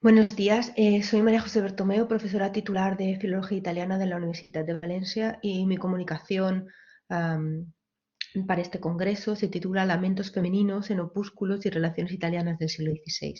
Buenos días, soy María José Bertomeu, profesora titular de Filología Italiana de la Universidad de Valencia y mi comunicación am, para este congreso se titula Lamentos femeninos en opúsculos y relaciones italianas del siglo XVI.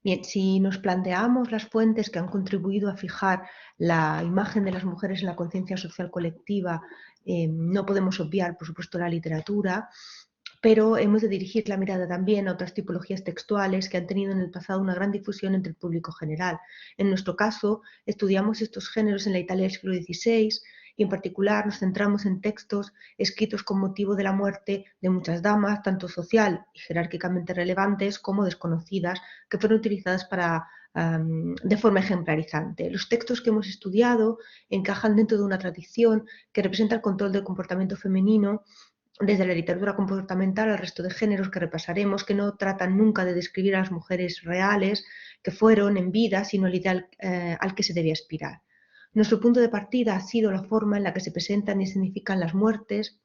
Bien, si nos planteamos las fuentes que han contribuido a fijar la imagen de las mujeres en la conciencia social colectiva, no podemos obviar, por supuesto, la literatura, pero hemos de dirigir la mirada también a otras tipologías textuales que han tenido en el pasado una gran difusión entre el público general. En nuestro caso, estudiamos estos géneros en la Italia del siglo XVI y en particular nos centramos en textos escritos con motivo de la muerte de muchas damas, tanto social y jerárquicamente relevantes como desconocidas, que fueron utilizadas de forma ejemplarizante. Los textos que hemos estudiado encajan dentro de una tradición que representa el control del comportamiento femenino desde la literatura comportamental al resto de géneros que repasaremos, que no tratan nunca de describir a las mujeres reales que fueron en vida, sino el ideal al que se debe aspirar. Nuestro punto de partida ha sido la forma en la que se presentan y significan las muertes,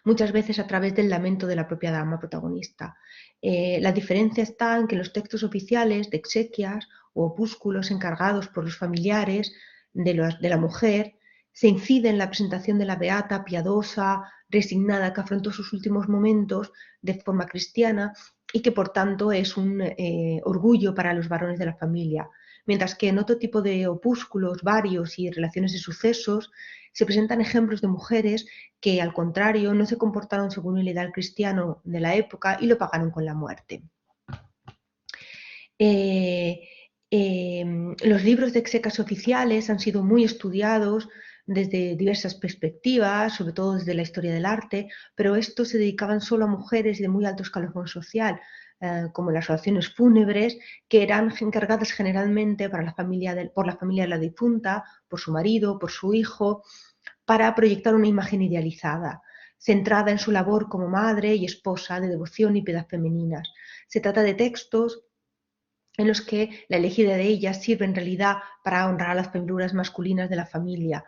muchas veces a través del lamento de la propia dama protagonista. La diferencia está en que los textos oficiales de exequias o opúsculos encargados por los familiares de la mujer se incide en la presentación de la beata, piadosa, resignada, que afrontó sus últimos momentos de forma cristiana y que por tanto es un orgullo para los varones de la familia. Mientras que en otro tipo de opúsculos varios y relaciones de sucesos se presentan ejemplos de mujeres que al contrario no se comportaron según el ideal cristiano de la época y lo pagaron con la muerte. Eh, los libros de execas oficiales han sido muy estudiados desde diversas perspectivas, sobre todo desde la historia del arte, pero estos se dedicaban solo a mujeres de muy alto escalafón social, como las oraciones fúnebres, que eran encargadas generalmente para por la familia de la difunta, por su marido, por su hijo, para proyectar una imagen idealizada, centrada en su labor como madre y esposa de devoción y piedad femeninas. Se trata de textos en los que la elegida de ellas sirve en realidad para honrar a las figuras masculinas de la familia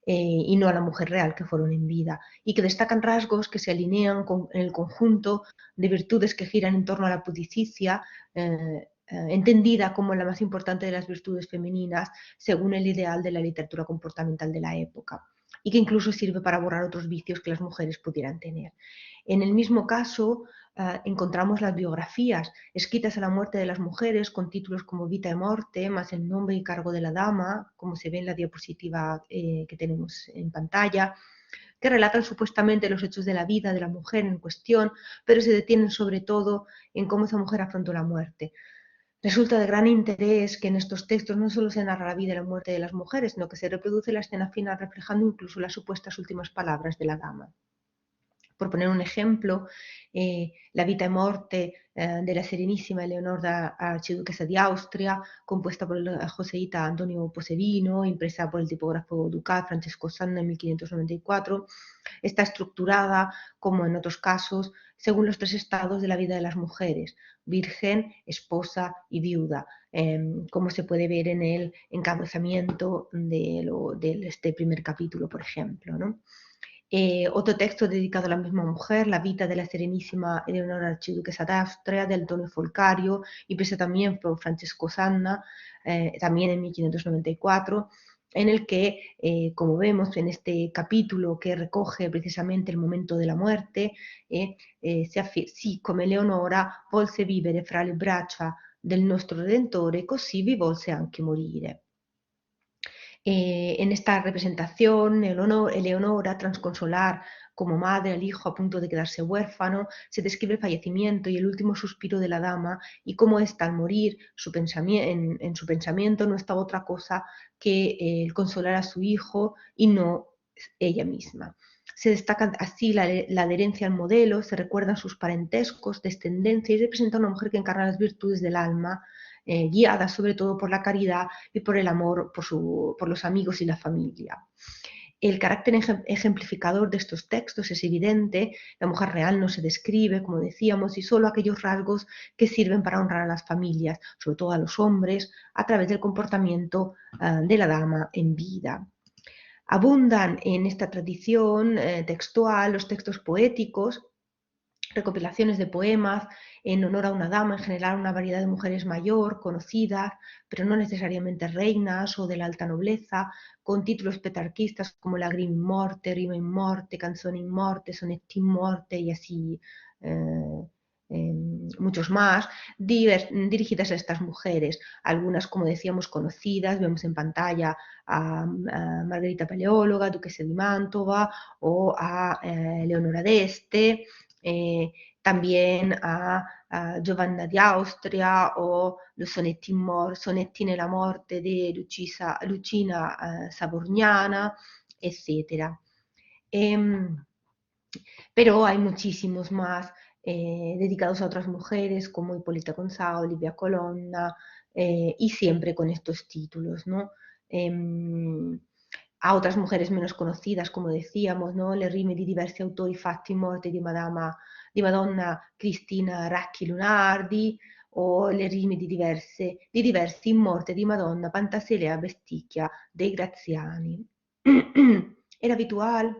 y no a la mujer real que fueron en vida, y que destacan rasgos que se alinean en el conjunto de virtudes que giran en torno a la pudicicia, entendida como la más importante de las virtudes femeninas según el ideal de la literatura comportamental de la época, y que incluso sirve para borrar otros vicios que las mujeres pudieran tener. En el mismo caso, encontramos las biografías escritas a la muerte de las mujeres con títulos como Vita e Morte, más el nombre y cargo de la dama, como se ve en la diapositiva que tenemos en pantalla, que relatan supuestamente los hechos de la vida de la mujer en cuestión, pero se detienen sobre todo en cómo esa mujer afrontó la muerte. Resulta de gran interés que en estos textos no solo se narra la vida y la muerte de las mujeres, sino que se reproduce la escena final reflejando incluso las supuestas últimas palabras de la dama. Por poner un ejemplo, la Vita e Morte de la Serenísima Eleonora Archiduquesa de Austria, compuesta por el joseíta Antonio Posevino, impresa por el tipógrafo ducal Francesco Sanna en 1594, está estructurada, como en otros casos, según los tres estados de la vida de las mujeres: virgen, esposa y viuda, como se puede ver en el encabezamiento de este primer capítulo, por ejemplo, ¿no? Otro texto dedicado a la misma mujer, La Vita de la Serenísima Eleonora Archiduquesa d'Austria, de Antonio Folcario, y presa también por Francesco Sanna, también en 1594, en el que, como vemos en este capítulo que recoge precisamente el momento de la muerte, sì, come Leonora volse vivere fra le braccia del nostro Redentore, così vi volse anche morire. En esta representación, Eleonora, transconsolar como madre al hijo a punto de quedarse huérfano, se describe el fallecimiento y el último suspiro de la dama y cómo ésta al morir en su pensamiento no estaba otra cosa que el consolar a su hijo y no ella misma. Se destaca así la adherencia al modelo, se recuerdan sus parentescos, descendencia y se presenta una mujer que encarna las virtudes del alma, guiada sobre todo por la caridad y por el amor por los amigos y la familia. El carácter ejemplificador de estos textos es evidente, la mujer real no se describe, como decíamos, y solo aquellos rasgos que sirven para honrar a las familias, sobre todo a los hombres, a través del comportamiento de la dama en vida. Abundan en esta tradición textual los textos poéticos, recopilaciones de poemas en honor a una dama, en general una variedad de mujeres mayor, conocidas, pero no necesariamente reinas o de la alta nobleza, con títulos petarquistas como Lagrime in morte, Rima in morte, Canzone in morte, Sonetti in morte y así muchos más, dirigidas a estas mujeres. Algunas, como decíamos, conocidas, vemos en pantalla a Margherita Paleóloga, duquesa di Mantova, o a Leonora d'Este, también a Giovanna di Austria o los sonetti nella morte de Lucina Savorgnana, etc. Pero hay muchísimos más dedicados a otras mujeres como Hipólita González, Olivia Colonna, y siempre con estos títulos, ¿no? A otras mujeres menos conocidas, como decíamos, no? Le rime di diversi autori fatti in morte di Madonna Cristina Racchi Lunardi, o le rime di diversi in morte di Madonna Pantasilea Besticchia dei Graziani. Era habitual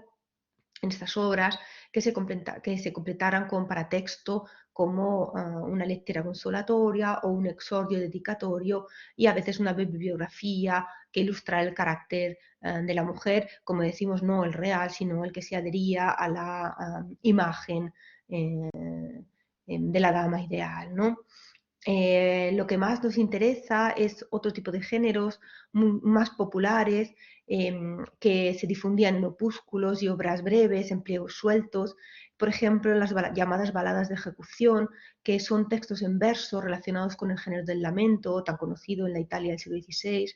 en estas obras que se completaran con paratexto como una lettera consolatoria o un exordio dedicatorio y a veces una bibliografía que ilustrara el carácter de la mujer, como decimos, no el real, sino el que se adhería a la imagen eh, de la dama ideal, ¿no? Lo que más nos interesa es otro tipo de géneros más populares que se difundían en opúsculos y obras breves, en pliegos sueltos, por ejemplo, las llamadas baladas de ejecución, que son textos en verso relacionados con el género del lamento, tan conocido en la Italia del siglo XVI,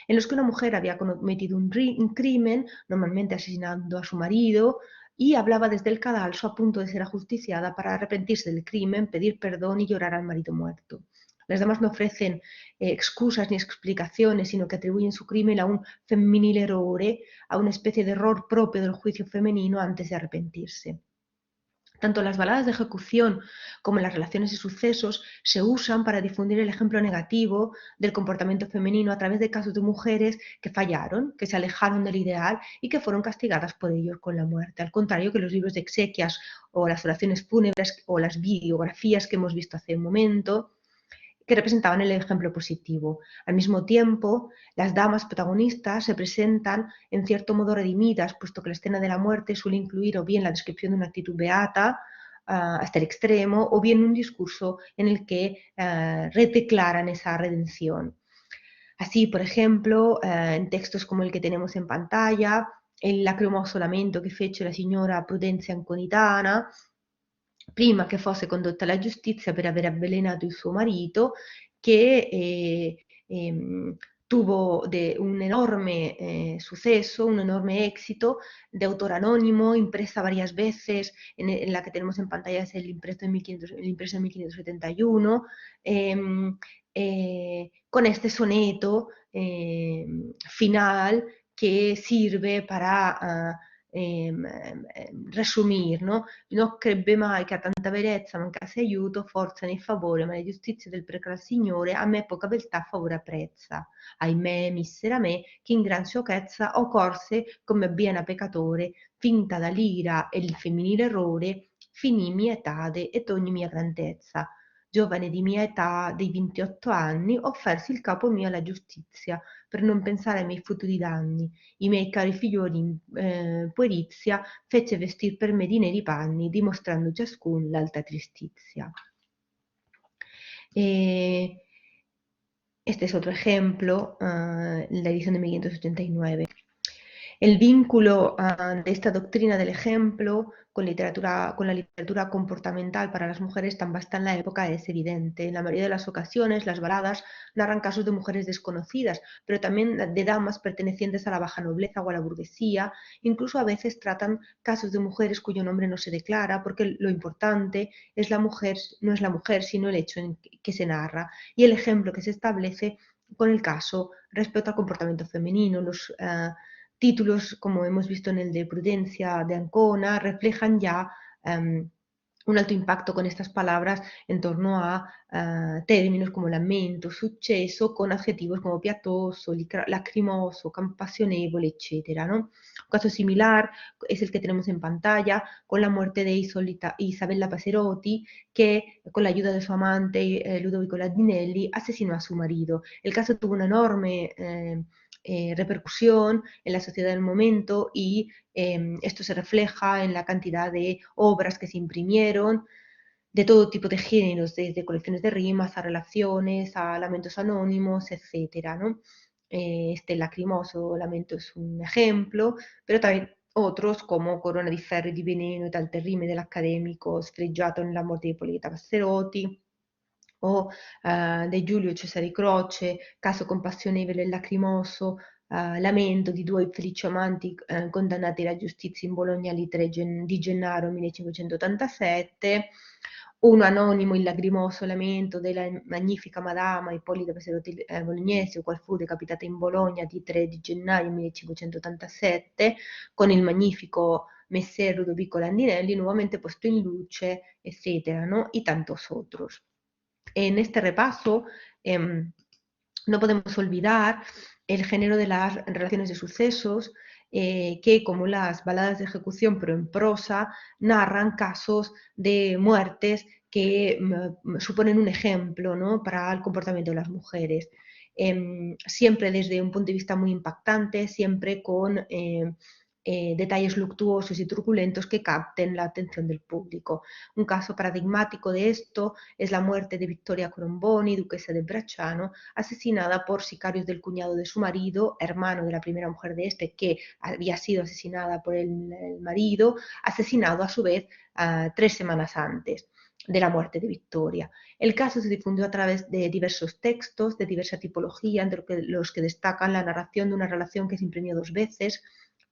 en los que una mujer había cometido un crimen, normalmente asesinando a su marido, y hablaba desde el cadalso a punto de ser ajusticiada para arrepentirse del crimen, pedir perdón y llorar al marido muerto. Las damas no ofrecen excusas ni explicaciones, sino que atribuyen su crimen a un femminile errore, a una especie de error propio del juicio femenino antes de arrepentirse. Tanto las baladas de ejecución como las relaciones de sucesos se usan para difundir el ejemplo negativo del comportamiento femenino a través de casos de mujeres que fallaron, que se alejaron del ideal y que fueron castigadas por ellos con la muerte. Al contrario que los libros de exequias o las oraciones fúnebres o las biografías que hemos visto hace un momento, que representaban el ejemplo positivo. Al mismo tiempo, las damas protagonistas se presentan en cierto modo redimidas, puesto que la escena de la muerte suele incluir o bien la descripción de una actitud beata hasta el extremo, o bien un discurso en el que redeclaran esa redención. Así, por ejemplo, en textos como el que tenemos en pantalla, el lacrimoso lamento che fece la signora Prudenza Anconitana, prima che fosse condotta alla giustizia per aver avvelenato il suo marito, che tuvo un enorme suceso, un enorme éxito, de autor anónimo, impresa varias veces, en la que tenemos en pantalla es el impreso de 1571, con este soneto final che sirve para resumir, no? Non crebbe mai che a tanta verezza mancasse aiuto, forza né favore, ma le giustizie del preclar Signore a me poca beltà favore apprezza. Ahimè, missera me, che in gran sciocchezza o corse come biena peccatore, finta dall'ira e il femminile errore, finì mia etade ed ogni mia grandezza. Giovane di mia età, dei 28 anni, offersi il capo mio alla giustizia, per non pensare ai miei futuri danni. I miei cari figlioli in puerizia fece vestir per me di neri panni, dimostrando ciascun l'alta tristizia. Este es otro ejemplo, la edición de 1589. El vínculo de esta doctrina del ejemplo con la literatura comportamental para las mujeres tan vasta en la época es evidente. En la mayoría de las ocasiones, las baladas narran casos de mujeres desconocidas, pero también de damas pertenecientes a la baja nobleza o a la burguesía. Incluso a veces tratan casos de mujeres cuyo nombre no se declara, porque lo importante es la mujer, no es la mujer, sino el hecho en que se narra y el ejemplo que se establece con el caso respecto al comportamiento femenino. Los títulos, como hemos visto en el de Prudencia de Ancona, reflejan ya un alto impacto con estas palabras en torno a términos como lamento, suceso, con adjetivos como piatoso, lacrimoso, compassionevole, etc., ¿no? Un caso similar es el que tenemos en pantalla con la muerte de Isabella Passerotti, que con la ayuda de su amante Ludovico Landinelli asesinó a su marido. El caso tuvo una enorme repercusión en la sociedad del momento y esto se refleja en la cantidad de obras que se imprimieron de todo tipo de géneros, desde colecciones de rimas a relaciones, a lamentos anónimos, etcétera, ¿no? Este lacrimoso lamento es un ejemplo, pero también otros como Corona di ferro e di veneno e tante rime dell'accademico sfregiato nella morte di Ippolita Passerotti, o De Giulio Cesare Croce, Caso compassionevole e lacrimoso, lamento di due infelici amanti condannati alla giustizia in Bologna il 3 di Gennaro 1587, un anonimo il lagrimoso lamento della magnifica Madama Ippolita Passerotti Bolognese, qual fu decapitata in Bologna di 3 di gennaio 1587, con il magnifico Messer Ludovico Landinelli nuovamente posto in luce, etcétera, ¿no? Y tantos otros. En este repaso no podemos olvidar el género de las relaciones de sucesos, que como las baladas de ejecución, pero en prosa, narran casos de muertes que suponen un ejemplo, ¿no?, para el comportamiento de las mujeres. Siempre desde un punto de vista muy impactante, siempre con detalles luctuosos y truculentos que capten la atención del público. Un caso paradigmático de esto es la muerte de Vittoria Coromboni, duquesa de Bracciano, asesinada por sicarios del cuñado de su marido, hermano de la primera mujer de este, que había sido asesinada por el marido, asesinado a su vez 3 semanas antes de la muerte de Victoria. El caso se difundió a través de diversos textos, de diversa tipología, entre los que destacan la narración de una relación que se imprimió 2 veces,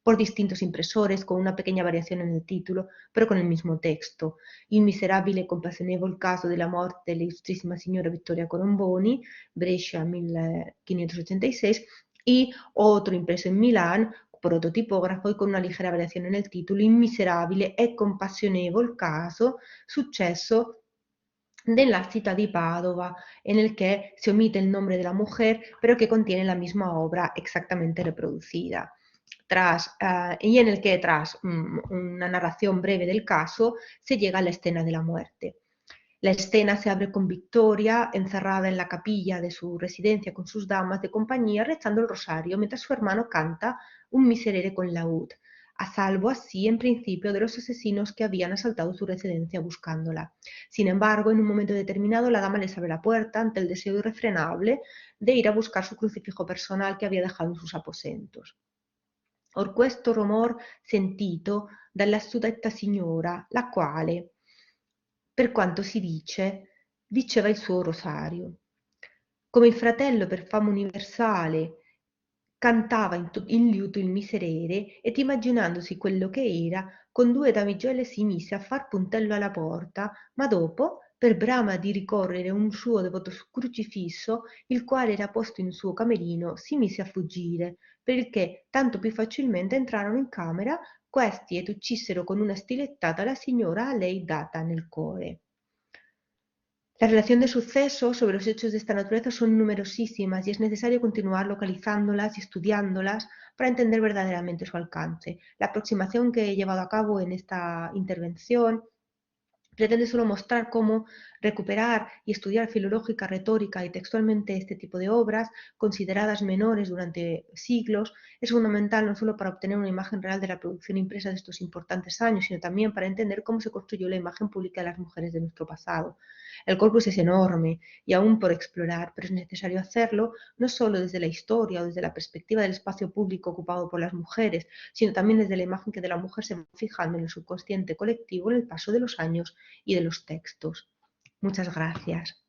por distintos impresores, con una pequeña variación en el título, pero con el mismo texto. Il miserabile e compassionevole caso della morte dell'illustrissima signora Vittoria Coromboni, Brescia 1586, y otro impreso en Milán por otro tipógrafo y con una ligera variación en el título, Il miserabile e compassionevole caso, successo nella città di Padova, en el que se omite el nombre de la mujer, pero que contiene la misma obra exactamente reproducida. Y en el que tras una narración breve del caso se llega a la escena de la muerte. La escena se abre con Victoria encerrada en la capilla de su residencia con sus damas de compañía rezando el rosario mientras su hermano canta un miserere con laúd, a salvo así en principio de los asesinos que habían asaltado su residencia buscándola. Sin embargo, en un momento determinado la dama les abre la puerta ante el deseo irrefrenable de ir a buscar su crucifijo personal que había dejado en sus aposentos. Or questo rumor sentito dalla suddetta signora, la quale, per quanto si dice, diceva il suo rosario. Come il fratello per fama universale cantava in liuto il miserere ed immaginandosi quello che era, con 2 damigelle si mise a far puntello alla porta, ma dopo, per brama di ricorrere un suo devoto crocifisso, il quale era posto in suo camerino, si mise a fuggire, perché tanto più facilmente entrarono in camera questi ed uccisero con una stilettata la signora a lei data nel cuore. La relación de sucesos sobre los hechos de esta naturaleza son numerosísimas y es necesario continuar localizándolas y estudiándolas para entender verdaderamente su alcance. La aproximación que he llevado a cabo en esta intervención pretende solo mostrar cómo recuperar y estudiar filológica, retórica y textualmente este tipo de obras, consideradas menores durante siglos, es fundamental no solo para obtener una imagen real de la producción impresa de estos importantes años, sino también para entender cómo se construyó la imagen pública de las mujeres de nuestro pasado. El corpus es enorme y aún por explorar, pero es necesario hacerlo no solo desde la historia o desde la perspectiva del espacio público ocupado por las mujeres, sino también desde la imagen que de la mujer se va fijando en el subconsciente colectivo en el paso de los años y de los textos. Muchas gracias.